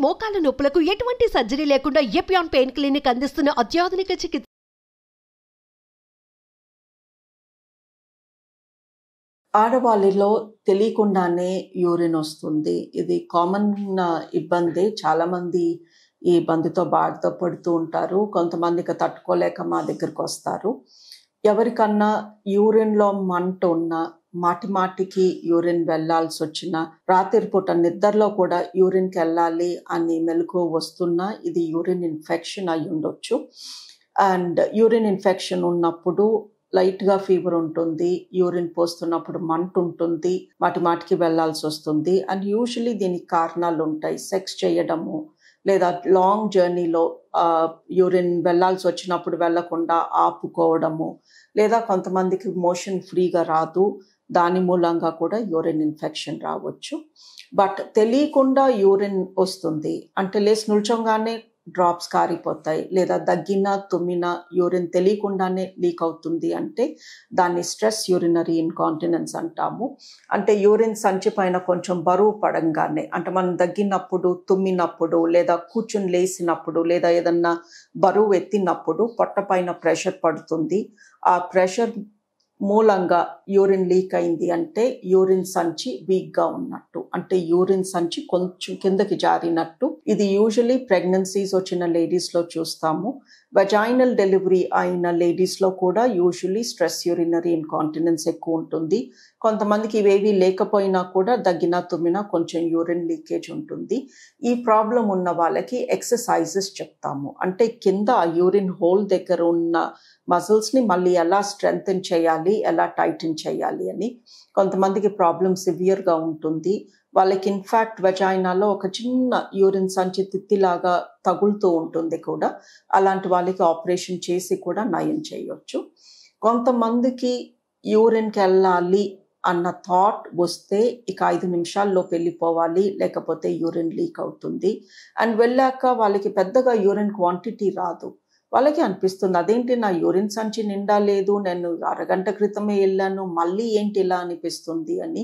మోకాల నొప్పులకు ఎటువంటి సర్జరీ లేకుండా ఎపియాన్ పెయిన్ క్లినిక్ అందిస్తున్న అత్యాధునిక చికిత్స. ఆడవాళ్ళలో తెలియకుండానే యూరిన్ వస్తుంది. ఇది కామన్ ఇబ్బంది. చాలామంది ఈ ఇబ్బందితో బాధపడుతూ ఉంటారు. కొంతమందికి తట్టుకోలేక మా దగ్గరికి వస్తారు. ఎవరికన్నా యూరిన్లో మంట ఉన్నా, మాటికి యూరిన్ వెళ్ళాల్సి వచ్చినా, రాత్రిపూట నిద్రలో కూడా యూరిన్కి వెళ్ళాలి అని మెలకువ వస్తున్నా ఇది యూరిన్ ఇన్ఫెక్షన్ అయి ఉండొచ్చు. అండ్ యూరిన్ ఇన్ఫెక్షన్ ఉన్నప్పుడు లైట్గా ఫీవర్ ఉంటుంది, యూరిన్ పోస్తున్నప్పుడు మంట ఉంటుంది, మాటికి వెళ్ళాల్సి వస్తుంది. అండ్ యూజువలీ దీనికి కారణాలు ఉంటాయి. సెక్స్ చేయడము, లేదా లాంగ్ జర్నీలో యూరిన్ వెళ్ళాల్సి వచ్చినప్పుడు వెళ్లకుండా ఆపుకోవడము, లేదా కొంతమందికి మోషన్ ఫ్రీగా రాదు, దాని మూలంగా కూడా యూరిన్ ఇన్ఫెక్షన్ రావచ్చు. బట్ తెలియకుండా యూరిన్ వస్తుంది అంటే లేచి నిల్చోగానే డ్రాప్స్ కారిపోతాయి, లేదా దగ్గిన తుమ్మిన యూరిన్ తెలియకుండానే లీక్ అవుతుంది అంటే దాన్ని స్ట్రెస్ యూరినరీ ఇన్కాంటినెన్స్ అంటాము. అంటే యూరిన్ సంచి పైన కొంచెం బరువు పడంగానే, అంటే మనం దగ్గినప్పుడు, తుమ్మినప్పుడు, లేదా కూర్చుని లేసినప్పుడు, లేదా ఏదన్నా బరువు ఎత్తినప్పుడు పొట్ట పైన ప్రెషర్ పడుతుంది. ఆ ప్రెషర్ మూలంగా యూరిన్ లీక్ అయింది అంటే యూరిన్ సంచి వీక్గా ఉన్నట్టు, అంటే యూరిన్ సంచి కొంచెం కిందకి జారినట్టు. ఇది యూజువలీ ప్రెగ్నెన్సీస్ వచ్చిన లేడీస్లో చూస్తాము. వెజైనల్ డెలివరీ అయిన లేడీస్లో కూడా యూజువలీ స్ట్రెస్ యూరినరీ ఇన్కాంటినెన్స్ ఎక్కువ ఉంటుంది. కొంతమందికి ఇవేవి లేకపోయినా కూడా దగ్గిన తుమ్మినా కొంచెం యూరిన్ లీకేజ్ ఉంటుంది. ఈ ప్రాబ్లం ఉన్న వాళ్ళకి ఎక్సర్సైజెస్ చెప్తాము. అంటే కింద ఆ యూరిన్ హోల్ దగ్గర ఉన్న మజిల్స్ని మళ్ళీ ఎలా స్ట్రెంగ్తెన్ చేయాలి, ఎలా టైటన్ చేయాలి అని. కొంతమందికి ప్రాబ్లం సివియర్గా ఉంటుంది. వాళ్ళకి ఇన్ఫ్యాక్ట్ వెజైనాలో ఒక చిన్న యూరిన్ సంచి తిత్తిలాగా తగులుతూ ఉంటుంది కూడా. అలాంటి వాళ్ళకి ఆపరేషన్ చేసి కూడా నయం చేయొచ్చు. కొంతమందికి యూరిన్కి వెళ్ళాలి అన్న థాట్ వస్తే ఇక 5 నిమిషాల్లో వెళ్ళిపోవాలి, లేకపోతే యూరిన్ లీక్ అవుతుంది. అండ్ వెళ్ళాక వాళ్ళకి పెద్దగా యూరిన్ క్వాంటిటీ రాదు. వాళ్ళకి అనిపిస్తుంది అదేంటి నా యూరిన్ సంచి నిండా లేదు, నేను అరగంట క్రితమే వెళ్ళాను, మళ్ళీ ఏంటి ఇలా అనిపిస్తుంది అని.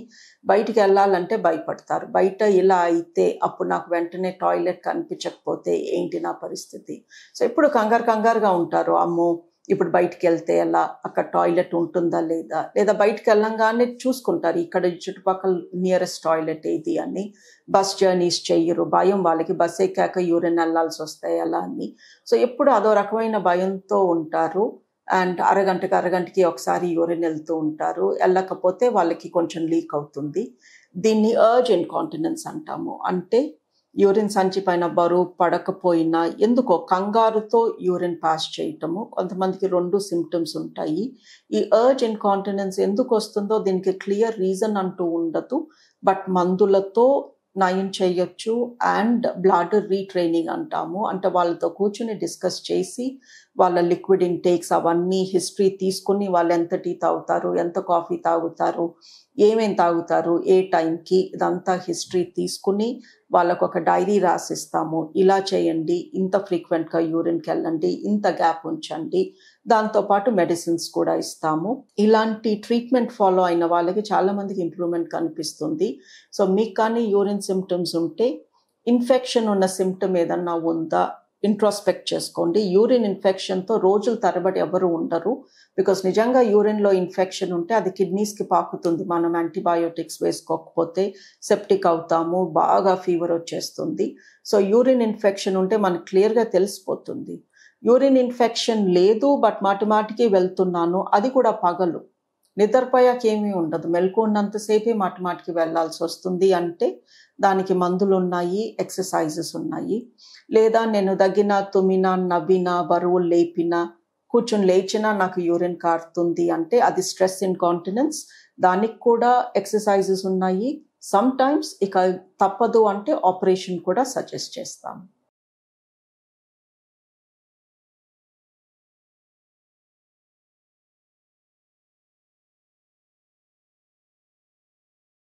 బయటికి వెళ్ళాలంటే భయపడతారు. బయట ఇలా అయితే అప్పుడు నాకు వెంటనే టాయిలెట్ కనిపించకపోతే ఏంటి నా పరిస్థితి. సో ఇప్పుడు కంగారుగా ఉంటారు, అమ్మో ఇప్పుడు బయటికి వెళ్తే ఎలా, అక్కడ టాయిలెట్ ఉంటుందా లేదా, లేదా బయటికి వెళ్ళంగానే చూసుకుంటారు ఇక్కడ చుట్టుపక్కల నియరెస్ట్ టాయిలెట్ ఏది అని. బస్ జర్నీస్ చెయ్యరు, భయం వాళ్ళకి, బస్ ఎక్కాక యూరిన్ వెళ్ళాల్సి వస్తాయి ఎలా అని. సో ఎప్పుడు అదో రకమైన భయంతో ఉంటారు. అండ్ అరగంటకి ఒకసారి యూరిన్ వెళ్తూ ఉంటారు. వెళ్ళకపోతే వాళ్ళకి కొంచెం లీక్ అవుతుంది. దీన్ని అర్జ్ ఇన్కాంటినెన్స్ అంటాము. అంటే యూరిన్ సంచి పైన బరువు పడకపోయినా ఎందుకో కంగారుతో యూరిన్ పాస్ చేయటము. కొంతమందికి 2 సిమ్టమ్స్ ఉంటాయి. ఈ అర్జ్ ఇన్కాంటినెన్స్ ఎందుకు వస్తుందో దీనికి క్లియర్ రీజన్ అంటూ ఉండదు. బట్ మందులతో నయం చేయొచ్చు. అండ్ బ్లాడర్ రీట్రైనింగ్ అంటాము. అంటే వాళ్ళతో కూర్చుని డిస్కస్ చేసి వాళ్ళ లిక్విడ్ ఇంటేక్స్ అవన్నీ హిస్టరీ తీసుకుని వాళ్ళు ఎంత టీ తాగుతారు, ఎంత కాఫీ తాగుతారు, ఏమేం తాగుతారు, ఏ టైంకి, ఇదంతా హిస్టరీ తీసుకుని వాళ్ళకు ఒక డైరీ రాసిస్తాము. ఇలా చేయండి, ఇంత ఫ్రీక్వెంట్గా యూరిన్కి వెళ్ళండి, ఇంత గ్యాప్ ఉంచండి. దాంతోపాటు మెడిసిన్స్ కూడా ఇస్తాము. ఇలాంటి ట్రీట్మెంట్ ఫాలో అయిన వాళ్ళకి చాలామందికి ఇంప్రూవ్మెంట్ కనిపిస్తుంది. సో మీకు కానీ యూరిన్ సిమ్టమ్స్ ఉంటే, ఇన్ఫెక్షన్ ఉన్న సిమ్టమ్ ఏదన్నా ఉందా ఇంట్రోస్పెక్ట్ చేసుకోండి. యూరిన్ ఇన్ఫెక్షన్తో రోజుల తరబడి ఎవరు ఉండరు. బికాస్ నిజంగా యూరిన్లో ఇన్ఫెక్షన్ ఉంటే అది కిడ్నీస్కి పాకుతుంది. మనం యాంటీబయోటిక్స్ వేసుకోకపోతే సెప్టిక్ అవుతాము, బాగా ఫీవర్ వచ్చేస్తుంది. సో యూరిన్ ఇన్ఫెక్షన్ ఉంటే మనకు క్లియర్గా తెలిసిపోతుంది. యూరిన్ ఇన్ఫెక్షన్ లేదు బట్ మాటికి వెళ్తున్నాను, అది కూడా పగలు, నిద్రపోయాక ఏమీ ఉండదు, మెలకు ఉన్నంతసేపే మాటికి వెళ్ళాల్సి వస్తుంది అంటే దానికి మందులు ఉన్నాయి, ఎక్సర్సైజెస్ ఉన్నాయి. లేదా నేను దగ్గిన తుమ్మిన నవ్విన బరువులు లేపిన కూర్చొని లేచినా నాకు యూరిన్ కారుతుంది అంటే అది స్ట్రెస్ ఇన్కాంటినెన్స్. దానికి కూడా ఎక్సర్సైజెస్ ఉన్నాయి. సమ్ టైమ్స్ ఇక తప్పదు అంటే ఆపరేషన్ కూడా సజెస్ట్ చేస్తాము.